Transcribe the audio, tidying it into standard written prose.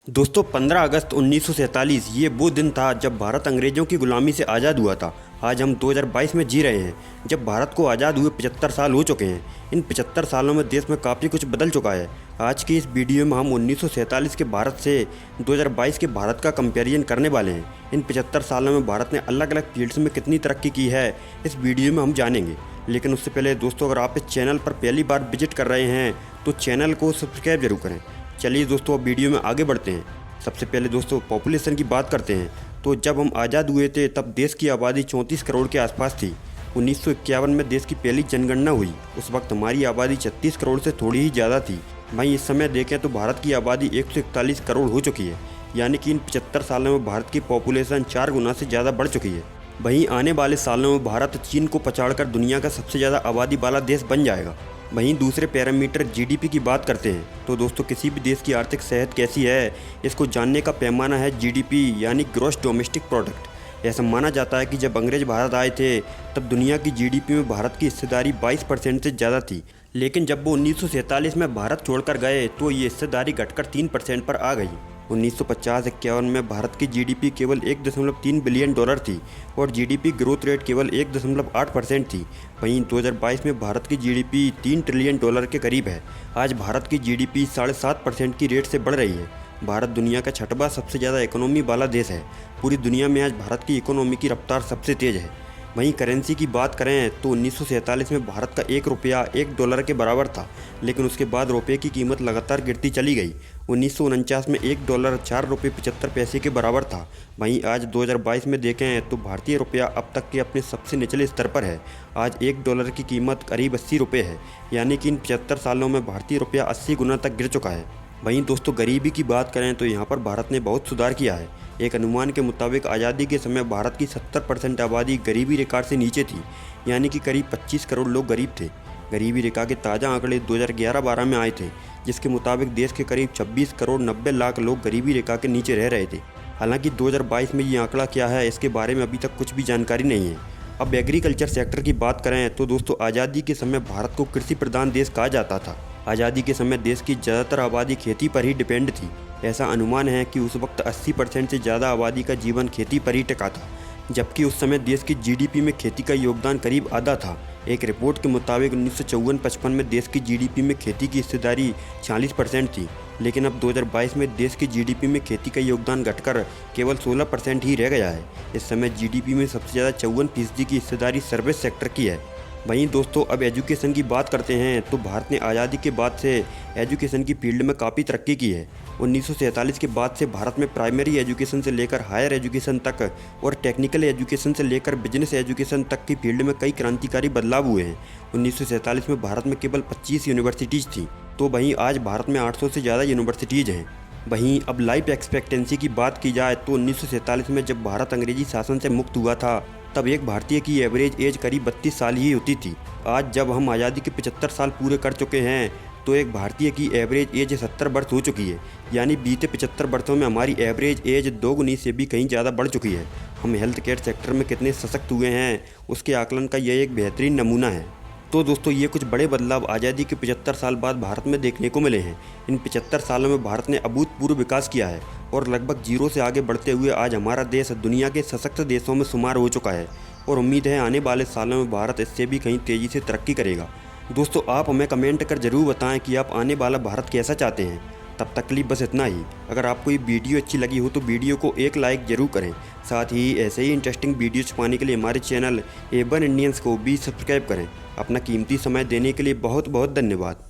दोस्तों 15 अगस्त 1947 ये वो दिन था जब भारत अंग्रेज़ों की गुलामी से आज़ाद हुआ था। आज हम 2022 में जी रहे हैं, जब भारत को आज़ाद हुए 75 साल हो चुके हैं। इन 75 सालों में देश में काफ़ी कुछ बदल चुका है। आज की इस वीडियो में हम 1947 के भारत से 2022 के भारत का कंपैरिजन करने वाले हैं। इन 75 सालों में भारत ने अलग अलग फील्ड्स में कितनी तरक्की की है, इस वीडियो में हम जानेंगे। लेकिन उससे पहले दोस्तों, अगर आप इस चैनल पर पहली बार विजिट कर रहे हैं तो चैनल को सब्सक्राइब जरूर करें। चलिए दोस्तों, अब वीडियो में आगे बढ़ते हैं। सबसे पहले दोस्तों पॉपुलेशन की बात करते हैं। तो जब हम आज़ाद हुए थे तब देश की आबादी 34 करोड़ के आसपास थी। 1951 में देश की पहली जनगणना हुई, उस वक्त हमारी आबादी 36 करोड़ से थोड़ी ही ज़्यादा थी। वहीं इस समय देखें तो भारत की आबादी 141 करोड़ हो चुकी है, यानी कि इन 75 सालों में भारत की पॉपुलेशन 4 गुना से ज़्यादा बढ़ चुकी है। वहीं आने वाले सालों में भारत चीन को पछाड़कर दुनिया का सबसे ज़्यादा आबादी वाला देश बन जाएगा। वहीं दूसरे पैरामीटर जीडीपी की बात करते हैं। तो दोस्तों, किसी भी देश की आर्थिक सेहत कैसी है, इसको जानने का पैमाना है जीडीपी, यानी ग्रॉस डोमेस्टिक प्रोडक्ट। ऐसा माना जाता है कि जब अंग्रेज भारत आए थे तब दुनिया की जीडीपी में भारत की हिस्सेदारी 22% से ज़्यादा थी। लेकिन जब वो 1947 में भारत छोड़कर गए तो ये हिस्सेदारी घटकर 3% पर आ गई। 1950-51 में भारत की जीडीपी केवल 1.3 बिलियन डॉलर थी और जीडीपी ग्रोथ रेट केवल 1.8% थी। वहीं 2022 में भारत की जीडीपी 3 ट्रिलियन डॉलर के करीब है। आज भारत की जीडीपी 7.5% की रेट से बढ़ रही है। भारत दुनिया का छठवां सबसे ज़्यादा इकोनॉमी वाला देश है। पूरी दुनिया में आज भारत की इकोनॉमी की रफ्तार सबसे तेज़ है। वहीं करेंसी की बात करें तो 1947 में भारत का 1 रुपया 1 डॉलर के बराबर था, लेकिन उसके बाद रुपये की कीमत लगातार गिरती चली गई। 1949 में 1 डॉलर 4 रुपये 75 पैसे के बराबर था। वहीं आज 2022 में देखें तो भारतीय रुपया अब तक के अपने सबसे निचले स्तर पर है। आज 1 डॉलर की कीमत करीब 80 रुपये है, यानी कि इन 75 सालों में भारतीय रुपया 80 गुना तक गिर चुका है। वहीं दोस्तों, गरीबी की बात करें तो यहाँ पर भारत ने बहुत सुधार किया है। एक अनुमान के मुताबिक आज़ादी के समय भारत की 70% आबादी गरीबी रेखा से नीचे थी, यानी कि करीब 25 करोड़ लोग गरीब थे। गरीबी रेखा के ताज़ा आंकड़े 2011-12 में आए थे, जिसके मुताबिक देश के करीब 26 करोड़ 90 लाख लोग गरीबी रेखा के नीचे रह रहे थे। हालांकि 2022 में ये आंकड़ा क्या है, इसके बारे में अभी तक कुछ भी जानकारी नहीं है। अब एग्रीकल्चर सेक्टर की बात करें तो दोस्तों, आज़ादी के समय भारत को कृषि प्रधान देश कहा जाता था। आज़ादी के समय देश की ज़्यादातर आबादी खेती पर ही डिपेंड थी। ऐसा अनुमान है कि उस वक्त 80% से ज़्यादा आबादी का जीवन खेती पर ही टिका था, जबकि उस समय देश की जीडीपी में खेती का योगदान करीब आधा था। एक रिपोर्ट के मुताबिक 1954-55 में देश की जीडीपी में खेती की हिस्सेदारी 40% थी, लेकिन अब 2022 में देश की जीडीपी में खेती का योगदान घटकर केवल 16% ही रह गया है। इस समय जीडीपी में सबसे ज़्यादा 54% की हिस्सेदारी सर्विस सेक्टर की है। वहीं दोस्तों, अब एजुकेशन की बात करते हैं तो भारत ने आज़ादी के बाद से एजुकेशन की फील्ड में काफ़ी तरक्की की है। 1947 के बाद से भारत में प्राइमरी एजुकेशन से लेकर हायर एजुकेशन तक और टेक्निकल एजुकेशन से लेकर बिजनेस एजुकेशन तक की फील्ड में कई क्रांतिकारी बदलाव हुए हैं। 1947 में भारत में केवल 25 यूनिवर्सिटीज़ थी, तो वहीं आज भारत में 800 से ज़्यादा यूनिवर्सिटीज़ हैं। वहीं अब लाइफ एक्सपेक्टेंसी की बात की जाए तो 1947 में जब भारत अंग्रेजी शासन से मुक्त हुआ था तब एक भारतीय की एवरेज एज करीब 32 साल ही होती थी। आज जब हम आज़ादी के 75 साल पूरे कर चुके हैं तो एक भारतीय की एवरेज एज 70 वर्ष हो चुकी है, यानी बीते 75 वर्षों में हमारी एवरेज एज 2 गुनी से भी कहीं ज़्यादा बढ़ चुकी है। हम हेल्थ केयर सेक्टर में कितने सशक्त हुए हैं, उसके आकलन का यह एक बेहतरीन नमूना है। तो दोस्तों, ये कुछ बड़े बदलाव आज़ादी के 75 साल बाद भारत में देखने को मिले हैं। इन 75 सालों में भारत ने अभूतपूर्व विकास किया है और लगभग जीरो से आगे बढ़ते हुए आज हमारा देश दुनिया के सशक्त देशों में शुमार हो चुका है और उम्मीद है आने वाले सालों में भारत इससे भी कहीं तेज़ी से तरक्की करेगा। दोस्तों, आप हमें कमेंट कर ज़रूर बताएं कि आप आने वाला भारत कैसा चाहते हैं। तब तक के लिए बस इतना ही। अगर आपको ये वीडियो अच्छी लगी हो तो वीडियो को एक लाइक ज़रूर करें। साथ ही ऐसे ही इंटरेस्टिंग वीडियोज पाने के लिए हमारे चैनल A1 इंडियंस को भी सब्सक्राइब करें। अपना कीमती समय देने के लिए बहुत बहुत धन्यवाद।